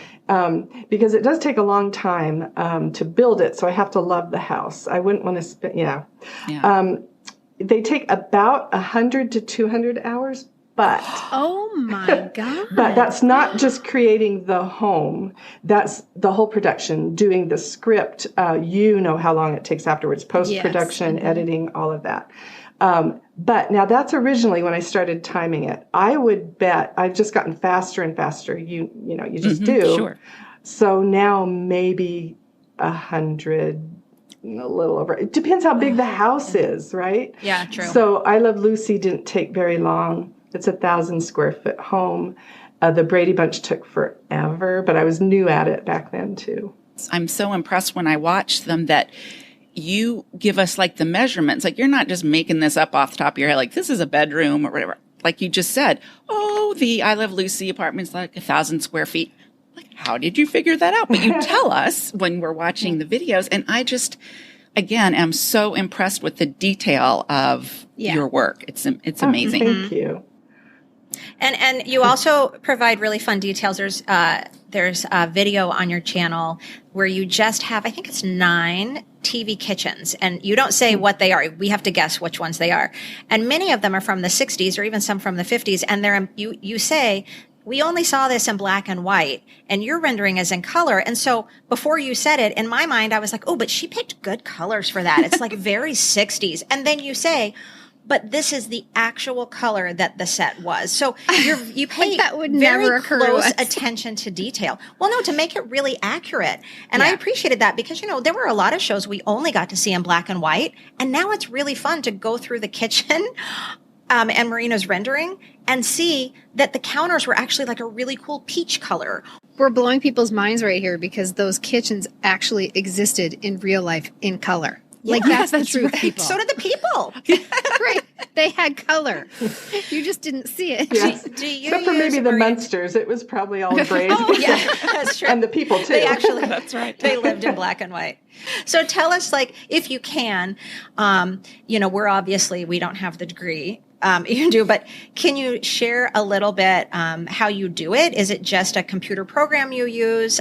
because it does take a long time to build it. So I have to love the house. I wouldn't want to spend, they take about 100 to 200 hours, but oh my God. But that's not just creating the home. That's the whole production, doing the script. You know how long it takes afterwards, post-production, editing, all of that. But now that's originally when I started timing it. I would bet I've just gotten faster and faster. You just do. Sure. So now maybe 100, a little over. It depends how big the house is, right? Yeah, true. So I Love Lucy didn't take very long. It's 1,000 square foot home. The Brady Bunch took forever, but I was new at it back then too. I'm so impressed when I watch them that you give us like the measurements. Like you're not just making this up off the top of your head. Like this is a bedroom or whatever. Like you just said, the I Love Lucy apartment's like 1,000 square feet. Like, how did you figure that out? But you tell us when we're watching the videos. And I just, again, am so impressed with the detail of your work. It's amazing. Thank you. And you also provide really fun details. There's a video on your channel where you just have, I think it's 9 TV kitchens, and you don't say what they are. We have to guess which ones they are. And many of them are from the 60s or even some from the 50s. And you say, we only saw this in black and white, and your rendering is in color. And so before you said it, in my mind, I was like, but she picked good colors for that. It's like very 60s. And then you say, but this is the actual color that the set was. So you pay that would very never occur to close us. attention to detail. Well, no, to make it really accurate. And I appreciated that because, there were a lot of shows we only got to see in black and white. And now it's really fun to go through the kitchen and Marina's rendering and see that the counters were actually like a really cool peach color. We're blowing people's minds right here because those kitchens actually existed in real life in color. Like that's the truth, people. So did the people. Right. They had color. You just didn't see it. Yes. Do you Except for maybe the Marina? Munsters. It was probably all gray. That's true. And the people, too. They actually, That's right. They lived in black and white. So tell us, if you can, we don't have the degree. You do, but can you share a little bit how you do it? Is it just a computer program you use?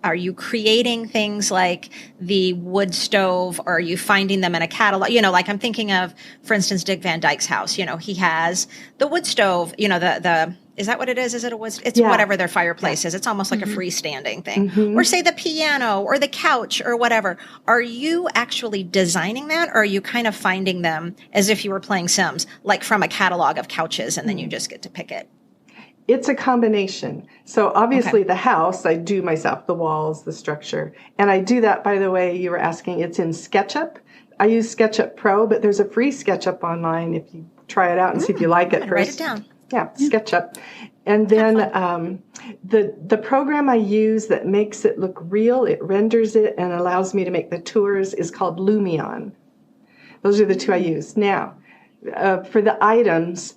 Are you creating things like the wood stove, or are you finding them in a catalog? I'm thinking of, for instance, Dick Van Dyke's house. He has the wood stove, is that what it is? Is it a wood? It's whatever their fireplace is. It's almost like a freestanding thing. Or say the piano or the couch or whatever. Are you actually designing that, or are you kind of finding them as if you were playing Sims, like from a catalog of couches, and then you just get to pick it? It's a combination. So obviously the house, I do myself, the walls, the structure. And I do that, by the way, you were asking, it's in SketchUp. I use SketchUp Pro, but there's a free SketchUp online if you try it out and see if you like it first. Write it down. Yeah, SketchUp. And then the program I use that makes it look real, it renders it and allows me to make the tours, is called Lumion. Those are the two I use. Now, for the items,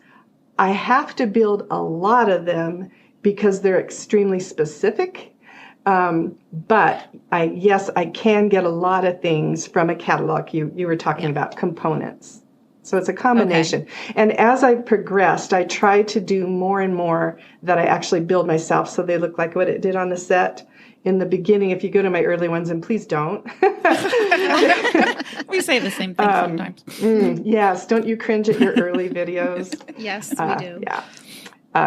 I have to build a lot of them because they're extremely specific. But I can get a lot of things from a catalog. You were talking about components. So it's a combination. Okay. And as I progressed, I tried to do more and more that I actually build myself so they look like what it did on the set. In the beginning, if you go to my early ones, and please don't. We say the same thing sometimes. Yes, don't you cringe at your early videos? Yes, we do. Yeah.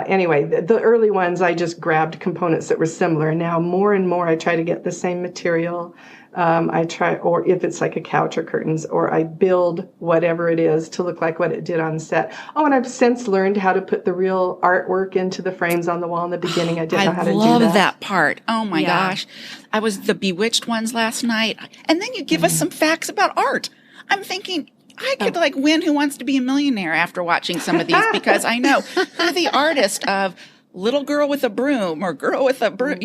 Anyway, the early ones, I just grabbed components that were similar. Now, more and more, I try to get the same material. Or if it's like a couch or curtains, or I build whatever it is to look like what it did on set. Oh, and I've since learned how to put the real artwork into the frames on the wall in the beginning. I didn't know how to do that. I love that part. Oh my gosh. I was the Bewitched ones last night. And then you give us some facts about art. I'm thinking, I could win Who Wants to Be a Millionaire after watching some of these, because I know who the artist of Little Girl with a Broom or Girl with a Broom,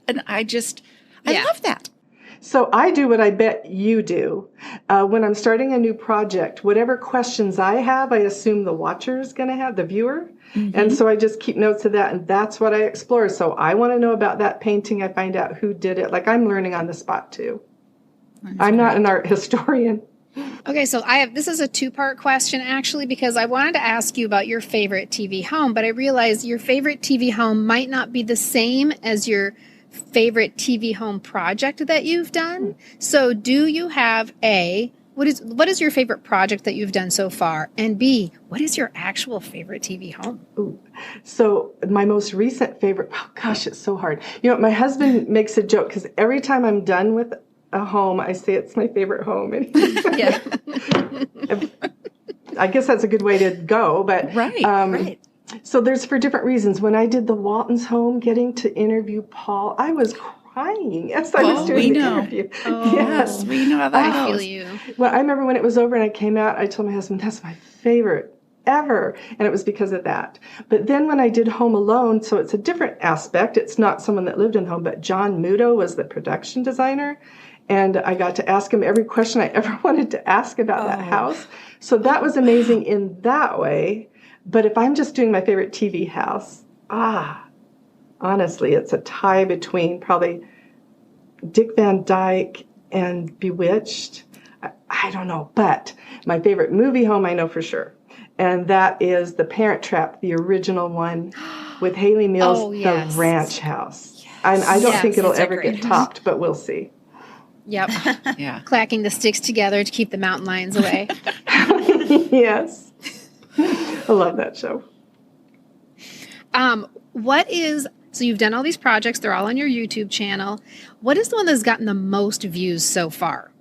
and I love that. So I do what I bet you do. When I'm starting a new project, whatever questions I have, I assume the watcher is going to have, the viewer. And so I just keep notes of that, and that's what I explore. So I want to know about that painting. I find out who did it. Like, I'm learning on the spot, too. I'm not an art historian. Okay, so this is a two-part question, actually, because I wanted to ask you about your favorite TV home, but I realized your favorite TV home might not be the same as your favorite TV home project that you've done. So do you have what is your favorite project that you've done so far? And B, what is your actual favorite TV home? Ooh. So my most recent favorite, oh gosh, it's so hard. You know, my husband makes a joke because every time I'm done with a home, I say it's my favorite home. And Yeah. I guess that's a good way to go, but right. So there's for different reasons. When I did the Waltons home, getting to interview Paul, I was crying as I was doing the interview. Yes, we know how that I goes. feel you. Well, I remember when it was over and I came out, I told my husband, that's my favorite ever. And it was because of that. But then when I did Home Alone, so it's a different aspect. It's not someone that lived in the home, but John Muto was the production designer. And I got to ask him every question I ever wanted to ask about that house. So that was amazing in that way. But if I'm just doing my favorite TV house, honestly, it's a tie between probably Dick Van Dyke and Bewitched. I don't know. But my favorite movie home I know for sure. And that is The Parent Trap, the original one with Haley Mills, The Ranch House. Yes. And I don't think it'll ever get topped, but we'll see. Yep. Yeah. Clacking the sticks together to keep the mountain lions away. Yes. I love that show. So you've done all these projects. They're all on your YouTube channel. What is the one that's gotten the most views so far?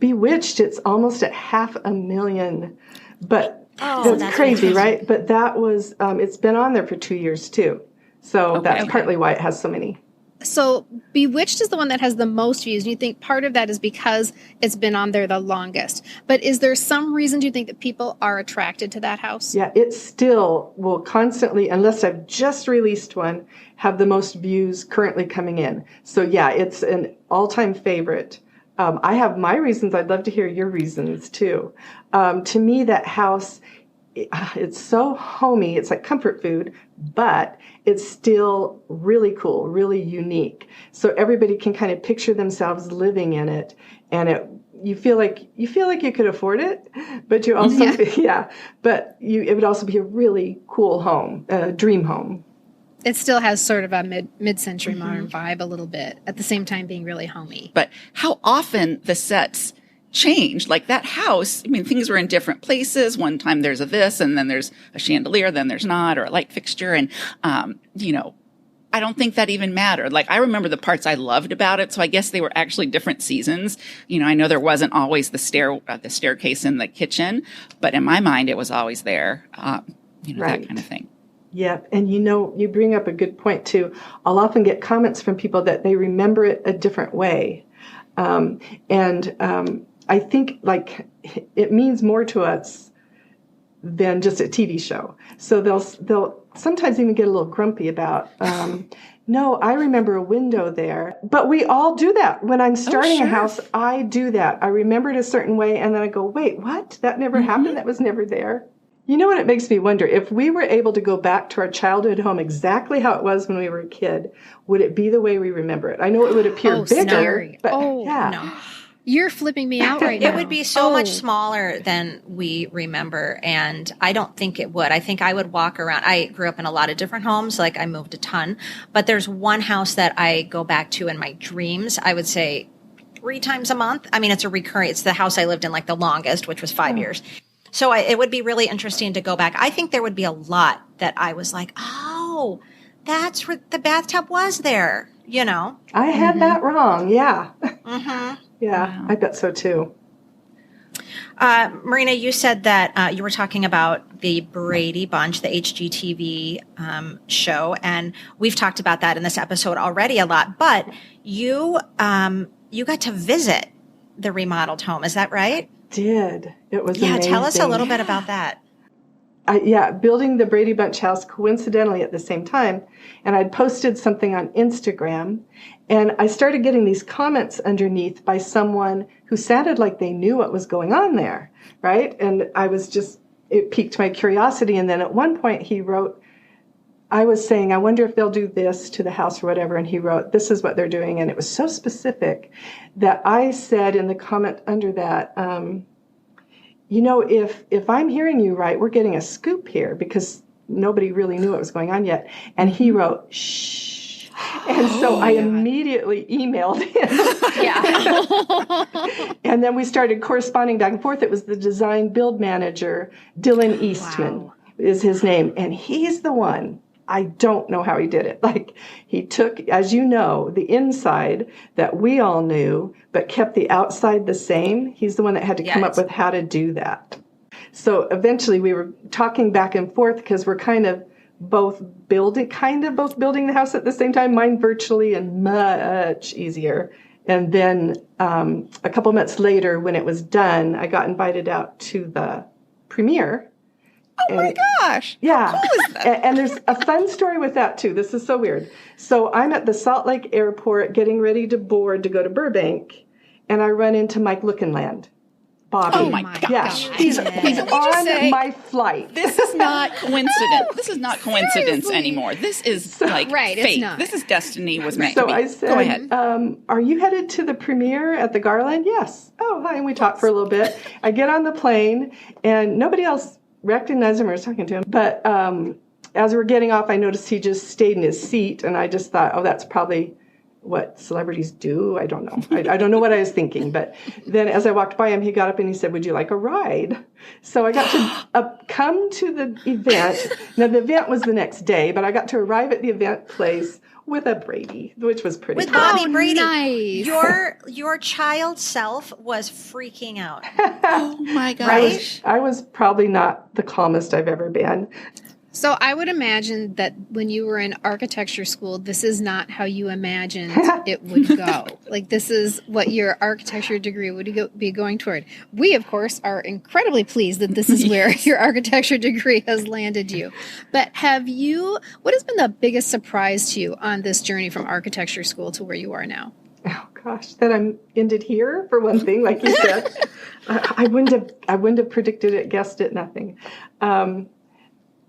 Bewitched, it's almost at 500,000. But that's crazy, right? But that was, it's been on there for 2 years too. So that's partly why it has so many. So Bewitched is the one that has the most views. And you think part of that is because it's been on there the longest. But is there some reason do you think that people are attracted to that house? Yeah, it still will constantly, unless I've just released one, have the most views currently coming in. So yeah, it's an all-time favorite. I have my reasons. I'd love to hear your reasons too. To me, that house, it's so homey. It's like comfort food, but it's still really cool, really unique. So everybody can kind of picture themselves living in it, and you feel like you could afford it, but you also it would also be a really cool home, a dream home. It still has sort of a mid-century modern vibe a little bit, at the same time being really homey. But how often the sets change, like that house, I mean, things were in different places. One time there's a this, and then there's a chandelier, then there's not, or a light fixture. And, I don't think that even mattered. Like, I remember the parts I loved about it. So I guess they were actually different seasons. I know there wasn't always the staircase in the kitchen, but in my mind, it was always there. Right. That kind of thing. Yep. And you bring up a good point too. I'll often get comments from people that they remember it a different way. I think like it means more to us than just a TV show. So they'll sometimes even get a little grumpy about, no, I remember a window there. But we all do that. When I'm starting a house, I do that. I remember it a certain way, and then I go, wait, what? That never happened? That was never there? You know what it makes me wonder? If we were able to go back to our childhood home exactly how it was when we were a kid, would it be the way we remember it? I know it would appear bigger. Scary. But no. You're flipping me out right now. It would be so much smaller than we remember, and I don't think it would. I think I would walk around. I grew up in a lot of different homes, like I moved a ton, but there's one house that I go back to in my dreams, I would say 3 times a month. I mean, it's the house I lived in like the longest, which was 5 years. So it would be really interesting to go back. I think there would be a lot that I was like, oh, that's where the bathtub was there, I had that wrong, yeah. Yeah, I bet so too. Marina, you said that you were talking about the Brady Bunch, the HGTV show, and we've talked about that in this episode already a lot, but you got to visit the remodeled home. Is that right? Did. It was amazing. Tell us a little bit about that. building the Brady Bunch house coincidentally at the same time. And I'd posted something on Instagram, and I started getting these comments underneath by someone who sounded like they knew what was going on there, right? And it piqued my curiosity. And then at one point he wrote, I was saying, I wonder if they'll do this to the house or whatever. And he wrote, this is what they're doing. And it was so specific that I said in the comment under that, if I'm hearing you right, we're getting a scoop here, because nobody really knew what was going on yet. And he wrote, shh. And so I immediately emailed him. Yeah. And then we started corresponding back and forth. It was the design build manager, Dylan Eastman is his name. And he's the one. I don't know how he did it. Like, he took, as you know, the inside that we all knew, but kept the outside the same. He's the one that had to come up with how to do that. So eventually we were talking back and forth, because we're kind of both building the house at the same time, mine virtually and much easier. And then a couple months later, when it was done, I got invited out to the premiere. Oh my gosh. Yeah. How cool is that? And there's a fun story with that too. This is so weird. So I'm at the Salt Lake airport getting ready to board to go to Burbank, and I run into Mike Lookinland. Bobby. Oh my gosh. Yeah. He's on my flight. This is not coincidence. This is not coincidence anymore. This is fate. It's not. This is destiny was meant So to be. I said, go ahead. Are you headed to the premiere at the Garland? Yes. Oh, hi. And we talked for a little bit. I get on the plane, and nobody else recognized him or was talking to him. But as we were getting off, I noticed he just stayed in his seat. And I just thought, that's probably what celebrities do. I don't know. I don't know what I was thinking. But then as I walked by him, he got up and he said, would you like a ride? So I got to come to the event. Now, the event was the next day, but I got to arrive at the event place with a Brady, which was pretty with cool. Bobby Brady. Nice. Your child self was freaking out. Oh my gosh. I was probably not the calmest I've ever been. So I would imagine that when you were in architecture school, this is not how you imagined it would go. Like, this is what your architecture degree would be going toward. We, of course, are incredibly pleased that this is where your architecture degree has landed you. But what has been the biggest surprise to you on this journey from architecture school to where you are now? Oh gosh, that I'm ended here, for one thing, like you said. I wouldn't have predicted it, guessed it, nothing.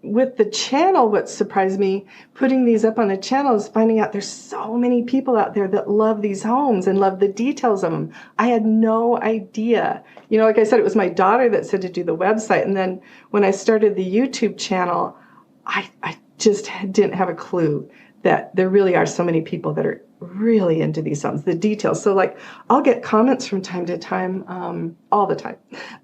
With the channel, what surprised me putting these up on the channel is finding out there's so many people out there that love these homes and love the details of them. I had no idea. Like I said, it was my daughter that said to do the website. And then when I started the YouTube channel, I just didn't have a clue that there really are so many people that are really into these homes, the details. So I'll get comments from time to time, all the time,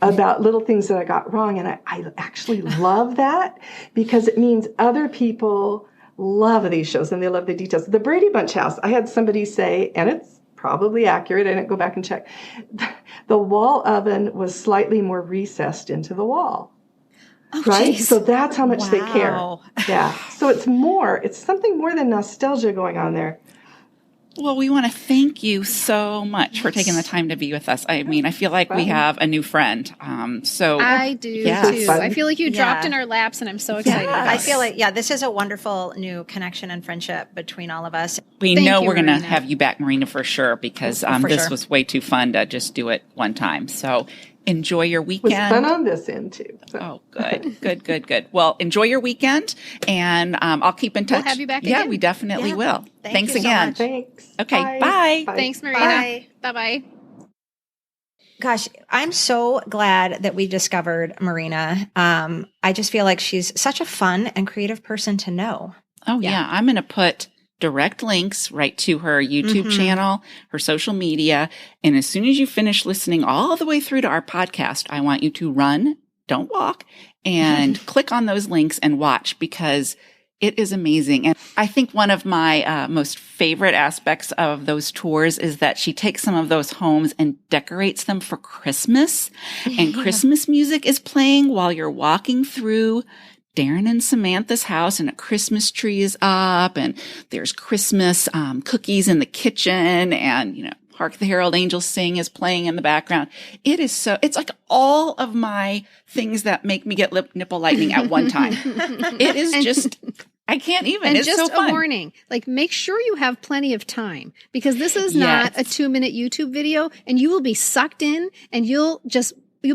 about little things that I got wrong. And I actually love that, because it means other people love these shows and they love the details. The Brady Bunch house, I had somebody say, and it's probably accurate, I didn't go back and check, the wall oven was slightly more recessed into the wall. Oh, right? geez. So that's how much they care. Yeah. So it's something more than nostalgia going on there. Well, we want to thank you so much for taking the time to be with us. I mean, I feel like we have a new friend. So I do too. I feel like you dropped in our laps, and I'm so excited. Yeah. I feel like, this is a wonderful new connection and friendship between all of us. We know we're going to have you back, Marina, for sure, because this was way too fun to just do it one time. So enjoy your weekend. It was fun on this end too. So. Oh, good. Well, enjoy your weekend, and I'll keep in touch. We'll have you back again. again. We definitely will. Thanks you so again. much. Thanks. Okay, bye. Thanks, Marina. Bye. Bye-bye. Gosh, I'm so glad that we discovered Marina. I just feel like she's such a fun and creative person to know. Oh, yeah. I'm going to put direct links right to her YouTube channel, her social media. And as soon as you finish listening all the way through to our podcast, I want you to run, don't walk, and click on those links and watch, because it is amazing. And I think one of my most favorite aspects of those tours is that she takes some of those homes and decorates them for Christmas. And Christmas music is playing while you're walking through Darren and Samantha's house, and a Christmas tree is up, and there's Christmas cookies in the kitchen, and Hark the Herald Angels Sing is playing in the background. It's like all of my things that make me get nipple lightning at one time. It is just, I can't even. And it's just so fun. a warning, like make sure you have plenty of time because this is not a 2-minute YouTube video and you will be sucked in and you'll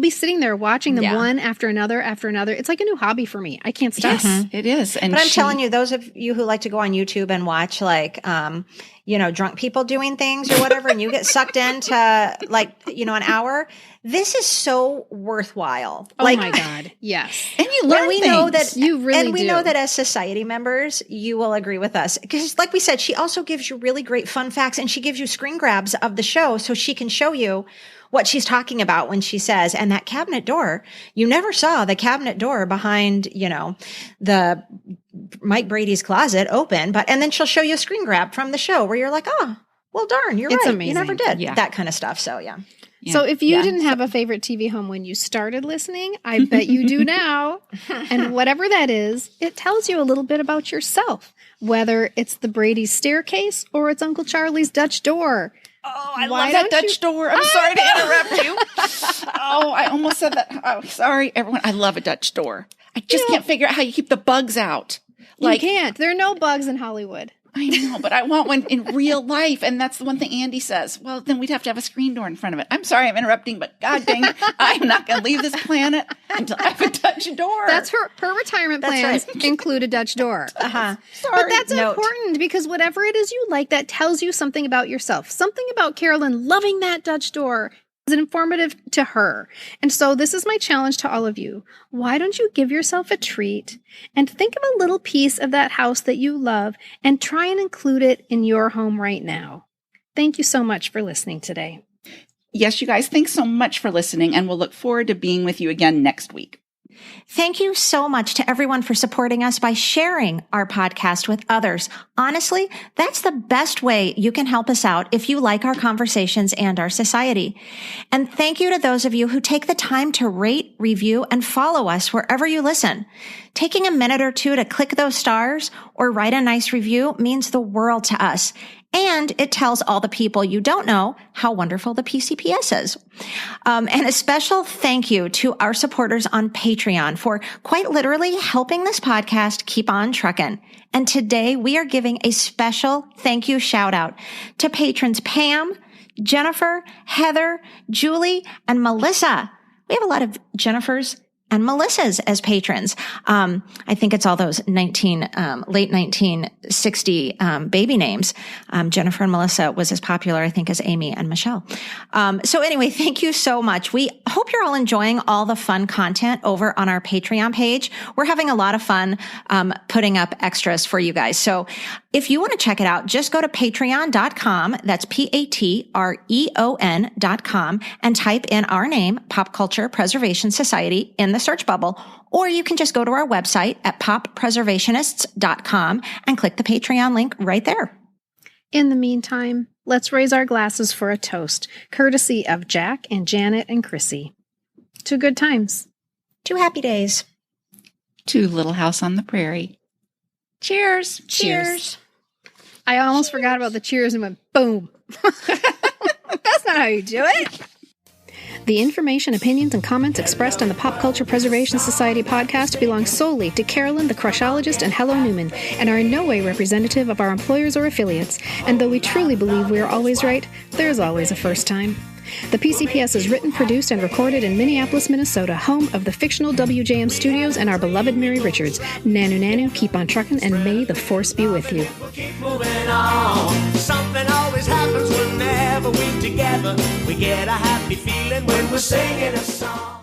be sitting there watching them one after another. It's like a new hobby for me. I can't stop. Yes, it is. And but I'm telling you, those of you who like to go on YouTube and watch like, drunk people doing things or whatever, and you get sucked into like, an hour, this is so worthwhile. Oh my God. Yes. And you learn we things. know that you really and we do. know that as society members, you will agree with us. Because like we said, she also gives you really great fun facts and she gives you screen grabs of the show so she can show you what she's talking about when she says, and that cabinet door, you never saw the cabinet door behind, the Mike Brady's closet open, and then she'll show you a screen grab from the show where you're like, oh, well, darn, you're It's right. amazing. You never did Yeah. that kind of stuff. So yeah. So if you didn't have a favorite TV home when you started listening, I bet you do now. And whatever that is, it tells you a little bit about yourself, whether it's the Brady's staircase or it's Uncle Charlie's Dutch door. Oh, I Why love that don't Dutch door. I'm sorry to interrupt you. Oh, I almost said that. Oh, sorry, everyone. I love a Dutch door. I just can't figure out how you keep the bugs out. You can't. There are no bugs in Hollywood. I know, but I want one in real life. And that's the one thing Andy says. Well, then we'd have to have a screen door in front of it. I'm sorry I'm interrupting, but God dang it, I'm not going to leave this planet until I have a Dutch door. That's her retirement plans include a Dutch door. Uh-huh. But that's important because whatever it is you like, that tells you something about yourself. Something about Carolyn loving that Dutch door is informative to her. And so this is my challenge to all of you. Why don't you give yourself a treat and think of a little piece of that house that you love and try and include it in your home right now. Thank you so much for listening today. Yes, you guys, thanks so much for listening, and we'll look forward to being with you again next week. Thank you so much to everyone for supporting us by sharing our podcast with others. Honestly, that's the best way you can help us out if you like our conversations and our society. And thank you to those of you who take the time to rate, review, and follow us wherever you listen. Taking a minute or two to click those stars or write a nice review means the world to us. And it tells all the people you don't know how wonderful the PCPS is. And a special thank you to our supporters on Patreon for quite literally helping this podcast keep on trucking. And today we are giving a special thank you shout out to patrons Pam, Jennifer, Heather, Julie, and Melissa. We have a lot of Jennifers and Melissa's as patrons. I think it's all those late 1960 baby names. Jennifer and Melissa was as popular, I think, as Amy and Michelle. So anyway, thank you so much. We hope you're all enjoying all the fun content over on our Patreon page. We're having a lot of fun putting up extras for you guys. So if you want to check it out, just go to patreon.com. That's patreon.com and type in our name, Pop Culture Preservation Society, in the search bubble. Or you can just go to our website at poppreservationists.com and click the Patreon link right there. In the meantime, let's raise our glasses for a toast, courtesy of Jack and Janet and Chrissy. To good times. To happy days. To Little House on the Prairie. Cheers. Cheers. I almost forgot about the cheers and went boom. That's not how you do it. The information, opinions, and comments expressed on the Pop Culture Preservation Society podcast belong solely to Carolyn, the Crushologist, and Hello Newman, and are in no way representative of our employers or affiliates. And though we truly believe we are always right, there's always a first time. The PCPS is written, produced, and recorded in Minneapolis, Minnesota, home of the fictional WJM Studios and our beloved Mary Richards. Nanu Nanu, keep on trucking, and may the force be with you. We'll keep moving on. Something always happens whenever we're together. We get a happy feeling when we're singing a song.